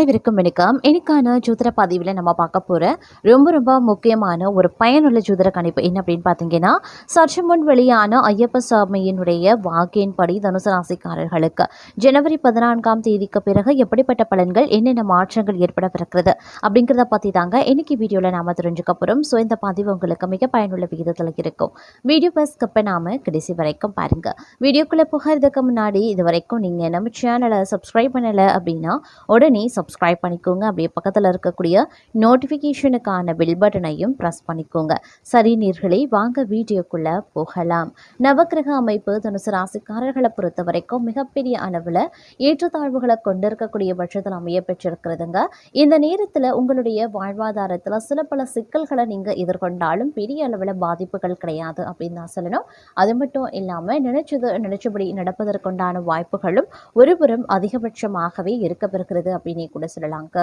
அனைவருக்கும் வணக்கம். இன்னைக்கான ஜோதிட பதிவில் நம்ம பார்க்க போகிற ரொம்ப முக்கியமான ஒரு பயனுள்ள ஜோதிட கணிப்பு என்ன அப்படின்னு பார்த்தீங்கன்னா, சற்று முன் வெளியான ஐயப்ப சாமியினுடைய வாக்கின்படி தனுசு ராசிக்காரர்களுக்கு ஜனவரி 14ஆம் தேதிக்கு பிறகு எப்படிப்பட்ட பலன்கள், என்னென்ன மாற்றங்கள் ஏற்படவிருக்கிறது அப்படிங்கிறத பற்றி தாங்க இன்னைக்கு வீடியோவில் நாம் தெரிஞ்சுக்க போகிறோம். ஸோ இந்த பதிவு உங்களுக்கு மிக பயனுள்ள விகிதத்தில் இருக்கும். வீடியோ ஸ்கிப் நாம கடைசி வரைக்கும் பாருங்க. வீடியோக்குள்ளே போகிறதுக்கு முன்னாடி இது வரைக்கும் நீங்கள் நம்ம சேனலை சப்ஸ்கிரைப் பண்ணலை அப்படின்னா உடனே சப்ஸ்கிரைப் பண்ணிக்கோங்க. அப்படியே பக்கத்தில் இருக்கக்கூடிய நோட்டிஃபிகேஷனுக்கான பெல் பட்டனையும் ப்ரெஸ் பண்ணிக்கோங்க. சரி நேயர்களே, வாங்க வீடியோக்குள்ளே போகலாம். நவக்கிரக அமைப்பு தனுசு ராசிக்காரர்களை பொறுத்த வரைக்கும் மிகப்பெரிய அளவில் ஏற்றத்தாழ்வுகளை கொண்டிருக்கக்கூடிய பட்சத்தில் அமைய பெற்றிருக்கிறதுங்க. இந்த நேரத்தில் உங்களுடைய வாழ்வாதாரத்தில் சில பல சிக்கல்களை நீங்கள் எதிர்கொண்டாலும் பெரிய அளவில் பாதிப்புகள் கிடையாது அப்படின்னு தான் சொல்லணும். அது மட்டும் இல்லாமல் நினைச்சபடி நடப்பதற்குண்டான வாய்ப்புகளும் ஒருபுறம் அதிகபட்சமாகவே இருக்கவிருக்கிறது அப்படின்னே கூட சொல்லலாங்க.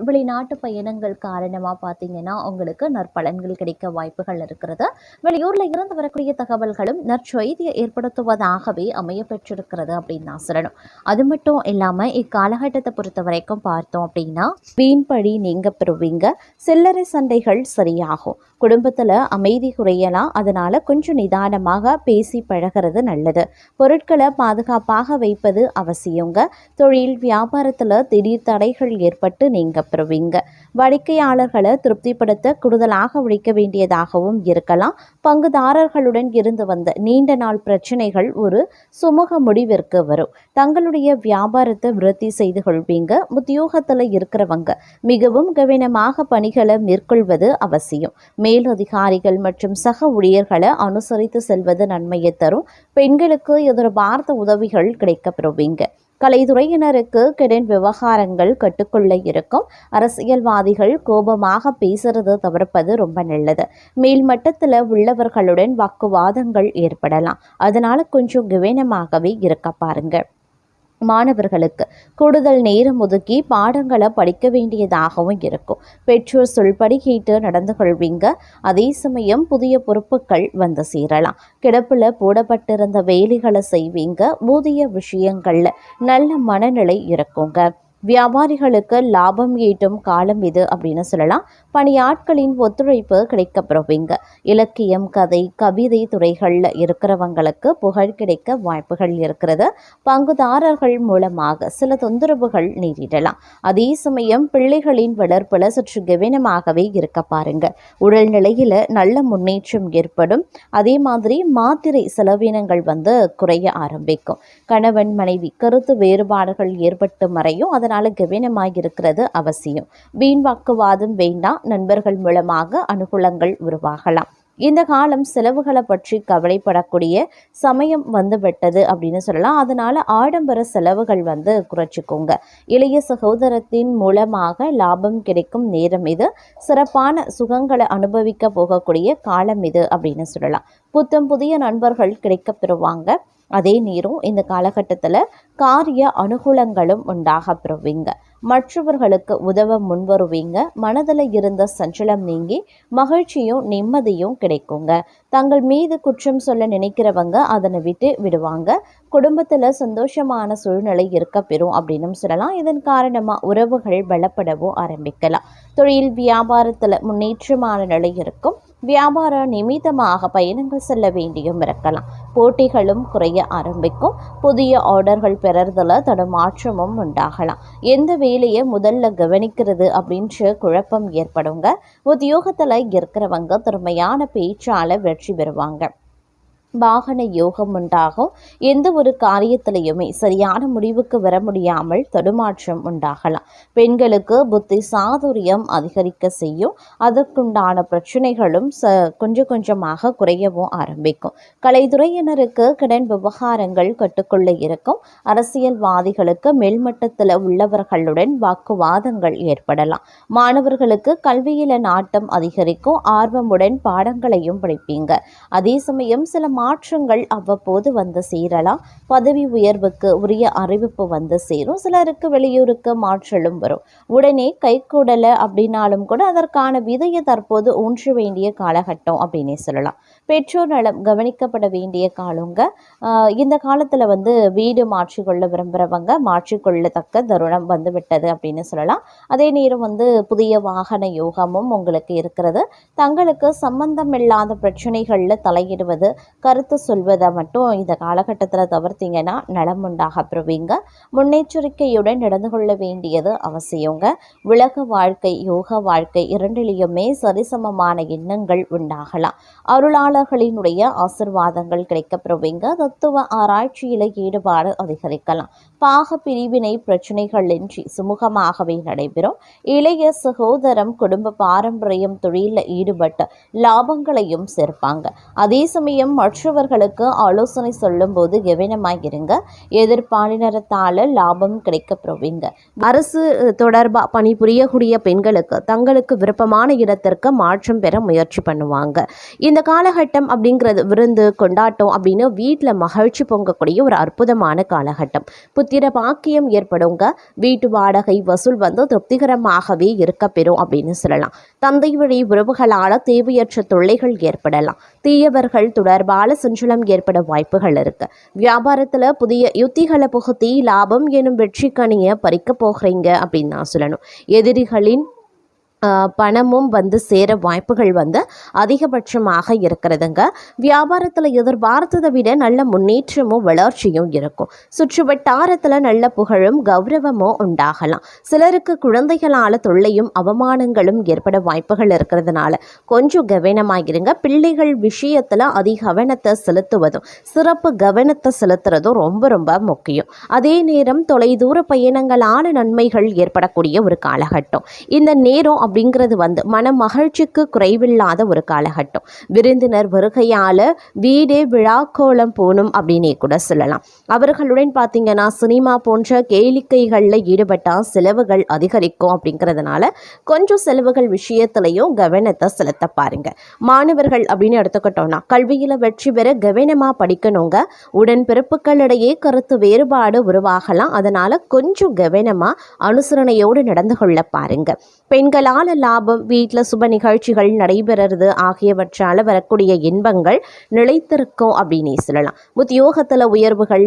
வெளிநாட்டு பயணங்கள் காரணமாக பார்த்தீங்கன்னா உங்களுக்கு நற்பலன்கள் கிடைக்க வாய்ப்புகள் இருக்கிறது. வெளியூரில் இருந்து வரக்கூடிய தகவல்களும் நற்செய்தியை ஏற்படுத்துவதாகவே அமைய பெற்றிருக்கிறது அப்படின்னு தான் சொல்லணும். அது மட்டும் இல்லாமல் இக்காலகட்டத்தை பொறுத்த வரைக்கும் பார்த்தோம் அப்படின்னா வீண்பழி நீங்க பெறுவீங்க. சில்லறை சண்டைகள் சரியாகும். குடும்பத்தில் அமைதி குறையலாம். அதனால் கொஞ்சம் நிதானமாக பேசி பழகிறது நல்லது. பொருட்களை பாதுகாப்பாக வைப்பது அவசியங்க. தொழில் வியாபாரத்தில் திடீர் தடைகள் ஏற்பட்டு நீங்க பெறுவீங்க. வாடிக்கையாளர்களை திருப்திப்படுத்த கூடுதலாக உழைக்க வேண்டியதாகவும் இருக்கலாம். பங்குதாரர்களுடன் இருந்து வந்த நீண்ட நாள் பிரச்சனைகள் ஒரு சுமூக முடிவிற்கு வரும். தங்களுடைய வியாபாரத்தை விருத்தி செய்து கொள்வீங்க. உத்தியோகத்தில் இருக்கிறவங்க மிகவும் கவனமாக பணிகளை மேற்கொள்வது அவசியம். மேலதிகாரிகள் மற்றும் சக ஊழியர்களை அனுசரித்து செல்வது நன்மையை தரும். பெண்களுக்கு எதிர்பார்த்த உதவிகள் கிடைக்கப்பெறுவீங்க. கலைத்துறையினருக்கு கடன் விவகாரங்கள் கட்டுக்குள்ள இருக்கும். அரசியல்வாதிகள் கோபமாக பேசுறது தவிர்ப்பது ரொம்ப நல்லது. மேல்மட்டத்தில் உள்ளவர்களுடன் வாக்குவாதங்கள் ஏற்படலாம். அதனால கொஞ்சம் கவனமாகவே இருக்க பாருங்க. மாணவர்களுக்கு கூடுதல் நேரம் ஒதுக்கி பாடங்களை படிக்க வேண்டியதாகவும் இருக்கும். பெற்றோர் சொல்படி கேட்டு நடந்து கொள்வீங்க. அதே சமயம் புதிய பொறுப்புகள் வந்து சேரலாம். கிடப்பில் போடப்பட்டிருந்த வேலைகளை செய்வீங்க. ஊதிய விஷயங்கள்ல நல்ல மனநிலை இருக்குங்க. வியாபாரிகளுக்கு லாபம் ஈட்டும் காலம் இது அப்படின்னு சொல்லலாம். பணியாட்களின் ஒத்துழைப்பு கிடைக்கப்பெறுவீங்க. இலக்கியம், கதை, கவிதை துறைகளில் இருக்கிறவங்களுக்கு புகழ் கிடைக்க வாய்ப்புகள் இருக்கிறது. பங்குதாரர்கள் மூலமாக சில தொந்தரவுகள் நேரிடலாம். அதே சமயம் பிள்ளைகளின் வளர்ப்பில் சற்று கவனமாகவே இருக்க பாருங்க. உடல்நிலையில் நல்ல முன்னேற்றம் ஏற்படும். அதே மாதிரி மாத்திரை செலவினங்கள் வந்து குறைய ஆரம்பிக்கும். கணவன் மனைவி கருத்து வேறுபாடுகள் ஏற்பட்டு மறையும். அதனால கவனமாக இருக்கிறது அவசியம். வீண் வாக்குவாதம் வேண்டாம். நண்பர்கள் மூலமாக அனுகூலங்கள் உருவாகலாம். இந்த காலம் செலவுகளை பற்றி கவலைப்படக்கூடிய சமயம் வந்து விட்டது அப்படின்னு சொல்லலாம். அதனால ஆடம்பர செலவுகள் வந்து குறைச்சிக்கோங்க. இளைய சகோதரத்தின் மூலமாக லாபம் கிடைக்கும் நேரம் இது. சிறப்பான சுகங்களை அனுபவிக்க போகக்கூடிய காலம் இது அப்படின்னு சொல்லலாம். புதிய நண்பர்கள் கிடைக்க பெறுவாங்க. அதே நேரம் இந்த காலகட்டத்தில் காரிய அனுகூலங்களும் உண்டாக பெறுவீங்க. மற்றவர்களுக்கு உதவ முன்வருவீங்க. மனதில் இருந்த சஞ்சலம் நீங்கி மகிழ்ச்சியும் நிம்மதியும் கிடைக்குங்க. தங்கள் மீது குற்றம் சொல்ல நினைக்கிறவங்க அதனை விட்டு விடுவாங்க. குடும்பத்தில் சந்தோஷமான சூழ்நிலை இருக்க பெறும் அப்படின்னு சொல்லலாம். இதன் காரணமாக உறவுகள் பலப்படவும் ஆரம்பிக்கலாம். தொழில் வியாபாரத்தில் முன்னேற்றமான நிலை இருக்கும். வியாபார நிமித்தமாக பயணங்கள் செல்ல வேண்டியும் இருக்கலாம். போட்டிகளும் குறைய ஆரம்பிக்கும். புதிய ஆர்டர்கள் பெறறதுல தடுமாற்றமும் உண்டாகலாம். எந்த வேலையை முதல்ல கவனிக்கிறது அப்படின்ற குழப்பம் ஏற்படுங்க. உத்தியோகத்தில் இருக்கிறவங்க திறமையான பேச்சால வெற்றி பெறுவாங்க. வாகன யோகம் உண்டாகும். எந்த ஒரு காரியத்திலையுமே சரியான முடிவுக்கு வர முடியாமல் தடுமாற்றம் உண்டாகலாம். பெண்களுக்கு புத்தி சாதுரியம் அதிகரிக்க செய்யும். அதற்குண்டான பிரச்சனைகளும் கொஞ்சமாக குறையவும் ஆரம்பிக்கும். கலைத்துறையினருக்கு கடன் விவகாரங்கள் கட்டுக்குள்ள இருக்கும். அரசியல்வாதிகளுக்கு மேல்மட்டத்தில் உள்ளவர்களுடன் வாக்குவாதங்கள் ஏற்படலாம். மாணவர்களுக்கு கல்வியில நாட்டம் அதிகரிக்கும். ஆர்வமுடன் பாடங்களையும் படிப்பீங்க. அதே சமயம் சில மாற்றங்கள் அவ்வப்போது வந்து சேரலாம். பதவி உயர்வுக்கு உரிய அறிவிப்பு வந்து சேரும். சிலருக்கு வெளியூருக்கு மாற்றலும் வரும். உடனே கைகூடலை அப்படின்னாலும் கூட அதற்கான விதையை தற்போது ஊன்ற வேண்டிய காலகட்டம் அப்படின்னே சொல்லலாம். பெற்றோர் நலம் கவனிக்கப்பட வேண்டிய காலங்க. இந்த காலத்தில் வந்து வீடு மாற்றிக்கொள்ள விரும்புகிறவங்க மாற்றிக்கொள்ளத்தக்க தருணம் வந்து விட்டது அப்படின்னு சொல்லலாம். அதே நேரம் வந்து புதிய வாகன யோகமும் உங்களுக்கு இருக்கிறது. தங்களுக்கு சம்பந்தம் இல்லாத பிரச்சனைகளில் தலையிடுவது, கருத்து சொல்வதை மட்டும் இந்த காலகட்டத்தில் தவிர்த்தீங்கன்னா நலம் உண்டாக பெறுவீங்க. முன்னெச்சரிக்கையுடன் நடந்து கொள்ள வேண்டியது அவசியங்க. உலக வாழ்க்கை, யோக வாழ்க்கை இரண்டிலையுமே சரிசமமான எண்ணங்கள் உண்டாகலாம். அருளாளர்களினுடைய ஆசிர்வாதங்கள் கிடைக்கப்பெறுவீங்க. தத்துவ ஆராய்ச்சியில ஈடுபாடு அதிகரிக்கலாம். பாக பிரிவினை பிரச்சனைகளின்றி சுமூகமாகவே நடைபெறும். இளைய சகோதரம் குடும்ப பாரம்பரியம் தொழிலில் ஈடுபட்டு லாபங்களையும் சேர்ப்பாங்க. அதே சமயம் மற்றவர்களுக்கு ஆலோசனை சொல்லும் போது கவனமாயிருங்க. எதிர்பாலினத்தால லாபம் கிடைக்கப்பெறுவீங்க. அரசு தொடர்பா பணிபுரியக்கூடிய பெண்களுக்கு தங்களுக்கு விருப்பமான இடத்திற்கு மாற்றம் பெற முயற்சி பண்ணுவாங்க. இந்த காலகட்டம் அப்படிங்கிறது விருந்து கொண்டாட்டம் அப்படின்னு வீட்டில் மகிழ்ச்சி பொங்கக்கூடிய ஒரு அற்புதமான காலகட்டம். புத்திர பாக்கியம் ஏற்படுங்க. வீட்டு வாடகை வசூல் வந்து திருப்திகரமாகவே இருக்க பெறும் அப்படின்னு சொல்லலாம். தந்தை வழி உறவுகளால் தேவையற்ற தொல்லைகள் ஏற்படலாம். தீயவர்கள் தொடர்பான சஞ்சலம் ஏற்பட வாய்ப்புகள் இருக்கு. வியாபாரத்தில் புதிய யுத்திகளை புகுத்தி லாபம் எனும் வெற்றி கனியை பறிக்க போகிறீங்க அப்படின்னு நான் சொல்லணும். எதிரிகளின் பணமும் வந்து சேர வாய்ப்புகள் வந்து அதிகபட்சமாக இருக்கிறதுங்க. வியாபாரத்தில் எதிர்பார்த்ததை விட நல்ல முன்னேற்றமும் வளர்ச்சியும் இருக்கும். சுற்று வட்டாரத்தில் நல்ல புகழும் கௌரவமும் உண்டாகலாம். சிலருக்கு குழந்தைகளால் தொல்லையும் அவமானங்களும் ஏற்பட வாய்ப்புகள் இருக்கிறதுனால கொஞ்சம் கவனமாகிருங்க. பிள்ளைகள் விஷயத்தில் அதிக கவனத்தை செலுத்துவதும் சிறப்பு கவனத்தை செலுத்துறதும் ரொம்ப ரொம்ப முக்கியம். அதே நேரம் தொலைதூர பயணங்களான நன்மைகள் ஏற்படக்கூடிய ஒரு காலகட்டம். இந்த நேரம் அப்படிங்கிறது வந்து மன மகிழ்ச்சிக்கு குறைவில்லாத ஒரு காலகட்டம். விருந்தினர் வருகையால் வீடே விழாக்கோலம் போகணும் அப்படின்னே கூட சொல்லலாம். அவர்களுடன் பார்த்தீங்கன்னா சினிமா போன்ற கேளிக்கைகளில் ஈடுபட்டால் செலவுகள் அதிகரிக்கும். அப்படிங்கிறதுனால கொஞ்சம் செலவுகள் விஷயத்திலையும் கவனத்தை செலுத்த பாருங்க. மாணவர்கள் அப்படின்னு எடுத்துக்கிட்டோம்னா கல்வியில் வெற்றி பெற கவனமாக படிக்கணுங்க. உடன்பிறப்புகளிடையே கருத்து வேறுபாடு உருவாகலாம். அதனால கொஞ்சம் கவனமாக அனுசரணையோடு நடந்து கொள்ள பாருங்க. பெண்களால் லாபம், வீட்டில் சுப நிகழ்ச்சிகள் நடைபெறது ஆகியவற்றால் வரக்கூடிய இன்பங்கள் நிலைத்திருக்கும் அப்படின்னே சொல்லலாம். உத்தியோகத்தில் உயர்வுகள்,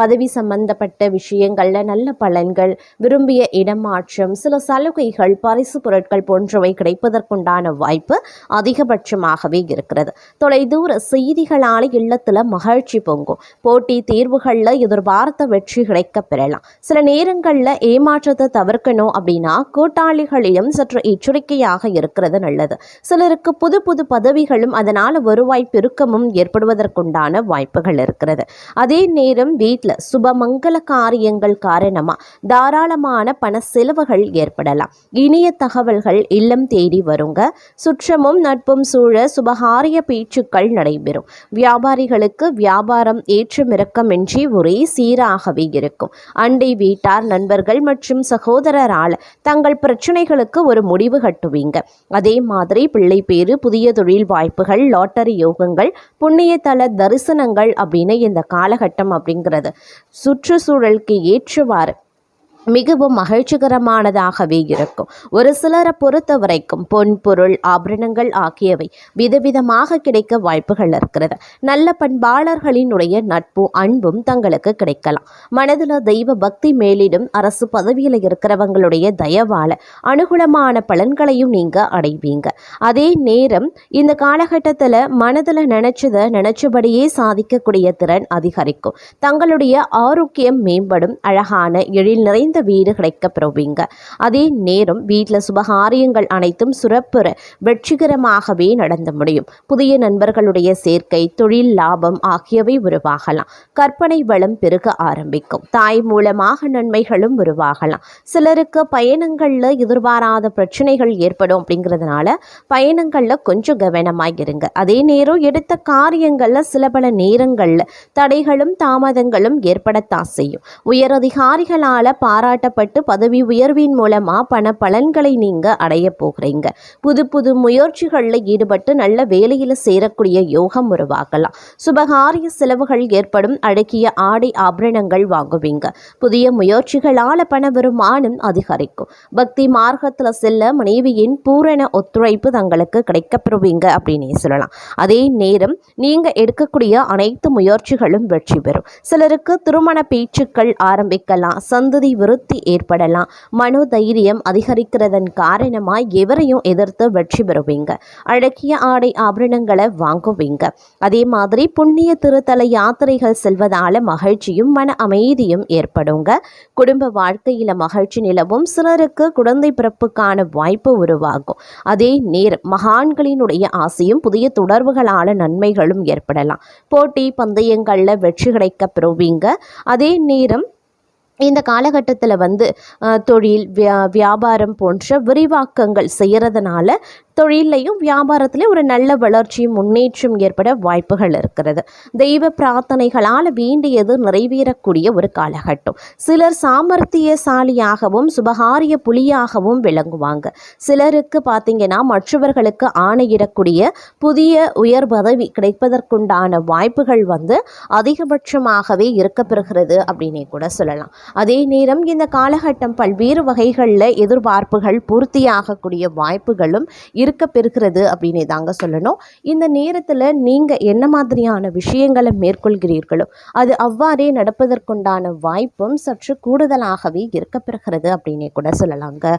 பதவி சம்பந்தப்பட்ட விஷயங்களில் நல்ல பலன்கள், விரும்பிய இடமாற்றம், சில சலுகைகள், பரிசு பொருட்கள் போன்றவை கிடைப்பதற்குண்டான வாய்ப்பு அதிகபட்சமாகவே இருக்கிறது. தொலைதூர செய்திகளால் இல்லத்தில் மகிழ்ச்சி பொங்கும். போட்டி தேர்வுகளில் எதிர்பார்த்த வெற்றி கிடைக்க பெறலாம். சில நேரங்களில் ஏமாற்றத்தை தவிர்க்கணும் அப்படின்னா கூட்டாளிகளிடம் சற்று எச்சரிக்கையாக இருக்கிறது நல்லது. சிலருக்கு புது புது பதவிகளும் அதனால் வருவாய் பெருக்கமும் ஏற்படுவதற்குண்டான வாய்ப்புகள் இருக்கிறது. அதே நேரம் வீட்டில் சுப மங்கள காரியங்கள் காரணமா தாராளமான பண செலவுகள் ஏற்படலாம். இனிய தகவல்கள் இல்லம் தேடி வருங்க. சுற்றமும் நட்பும் சூழ சுபகாரிய பேச்சுக்கள் நடைபெறும். வியாபாரிகளுக்கு வியாபாரம் ஏற்றமிறக்கமின்றி ஒரே சீராகவே இருக்கும். அண்டை வீட்டார், நண்பர்கள் மற்றும் சகோதரரால் தங்கள் பிரச்சனைகளுக்கு ஒரு முடிவு கட்டுவீங்க. அதே மாதிரி பிள்ளை பேரு, புதிய தொழில் வாய்ப்புகள், லாட்டரி யோகங்கள், புண்ணிய தல தரிசனங்கள் அப்படின்னு இந்த காலகட்டம் அப்படிங்கிறது சுற்றுச்சூழலுக்கு ஏற்றவாறு மிகவும் மகிழ்ச்சிகரமானதாகவே இருக்கும். ஒரு சிலரை பொறுத்த வரைக்கும் பொன் பொருள் ஆபரணங்கள் ஆகியவை விதவிதமாக கிடைக்க வாய்ப்புகள் இருக்கிறது. நல்ல பண்பாளர்களினுடைய நட்பும் அன்பும் தங்களுக்கு கிடைக்கலாம். மனதில் தெய்வ பக்தி மேலிடும். அரசு பதவியில் இருக்கிறவங்களுடைய தயவால அனுகூலமான பலன்களையும் நீங்க அடைவீங்க. அதே நேரம் இந்த காலகட்டத்தில் மனதில் நினைச்சபடியே சாதிக்கக்கூடிய திறன் அதிகரிக்கும். தங்களுடைய ஆரோக்கியம் மேம்படும். அழகான எழில் நிறைந்த வீடு கிடைக்க பெறுவீங்க. அதே நேரம் வீட்டில் சுபகாரியங்கள் அனைத்தும் சிறப்புற வெற்றிகரமாகவே நடந்து முடியும். புதிய நண்பர்களுடைய சேர்க்கை, தொழில் லாபம் ஆகியவை உருவாகலாம். கற்பனை வளம் பெருக ஆரம்பிக்கும். தாய் மூலமாக நன்மைகளும் உருவாகலாம். சிலருக்கு பயணங்களில் எதிர்பாராத பிரச்சனைகள் ஏற்படும். அப்படிங்கிறதுனால பயணங்களில் கொஞ்சம் கவனமாக இருங்க. அதே நேரம் எடுத்த காரியங்களில் சில பல நேரங்களில் தடைகளும் தாமதங்களும் ஏற்படத்தான் செய்யும். உயர் அதிகாரிகளால் பாராட்டப்பட்டு பதவி உயர்வின் மூலமா பண பலன்களை நீங்க அடைய போகிறீங்க. புது புது முயற்சிகளில் ஈடுபட்டு நல்ல வேலையில சேரக்கூடிய யோகம் உருவாகலாம். சுபகாரிய செலவுகள் ஏற்படும். அழகிய ஆடை ஆபரணங்கள் வாங்குவீங்க. புதிய முயற்சிகளால பண வருமானம் அதிகரிக்கும். பக்தி மார்க்கத்துல செல்ல மனைவியின் பூரண ஒத்துழைப்பு தங்களுக்கு கிடைக்கப்பெறுவீங்க அப்படின்னே சொல்லலாம். அதே நேரம் நீங்க எடுக்கக்கூடிய அனைத்து முயற்சிகளும் வெற்றி பெறும். சிலருக்கு திருமண பேச்சுக்கள் ஆரம்பிக்கலாம். சந்ததி விருத்தி ஏற்படலாம். மனோதைரியம் அதிகரிக்கிறதன் காரணமாய் எவரையும் எதிர்த்து வெற்றி பெறுவீங்க. அழகிய ஆடை ஆபரணங்களை வாங்குவீங்க. அதே மாதிரி புண்ணிய திருத்தல யாத்திரைகள் செல்வதால மகிழ்ச்சியும் மன அமைதியும் ஏற்படுங்க. குடும்ப வாழ்க்கையில மகிழ்ச்சி நிலவும். சிலருக்கு குழந்தை பிறப்புக்கான வாய்ப்பு உருவாகும். அதே நேரம் மகான்களினுடைய ஆசையும் புதிய தொடர்புகளால நன்மைகளும் ஏற்படலாம். போட்டி பந்தயங்கள்ல வெற்றி கிடைக்க பெறுவீங்க. அதே நேரம் இந்த காலகட்டத்தில் தொழில் வியாபாரம் போன்ற விரிவாக்கங்கள் செய்கிறதுனால தொழிலையும் வியாபாரத்திலையும் ஒரு நல்ல வளர்ச்சியும் முன்னேற்றம் ஏற்பட வாய்ப்புகள் இருக்கிறது. தெய்வ பிரார்த்தனைகளால் வேண்டியது நிறைவேறக்கூடிய ஒரு காலகட்டம். சிலர் சாமர்த்தியசாலியாகவும் சுபகாரிய புலியாகவும் விளங்குவாங்க. சிலருக்கு பார்த்தீங்கன்னா மற்றவர்களுக்கு ஆணையிடக்கூடிய புதிய உயர் பதவி கிடைப்பதற்குண்டான வாய்ப்புகள் அதிகபட்சமாகவே இருக்கப்பெறுகிறது அப்படின்னே கூட சொல்லலாம். அதே நேரம் இந்த காலகட்டம் பல்வேறு வகைகளில் எதிர்பார்ப்புகள் பூர்த்தியாகக்கூடிய வாய்ப்புகளும் இருக்க பெறுகிறது அப்படின்னு தாங்க சொல்லணும். இந்த நேரத்தில் நீங்கள் என்ன மாதிரியான விஷயங்களை மேற்கொள்கிறீர்களோ அது அவ்வாறே நடப்பதற்குண்டான வாய்ப்பும் சற்று கூடுதலாகவே இருக்க பெறுகிறது அப்படின்னே கூட சொல்லலாங்க.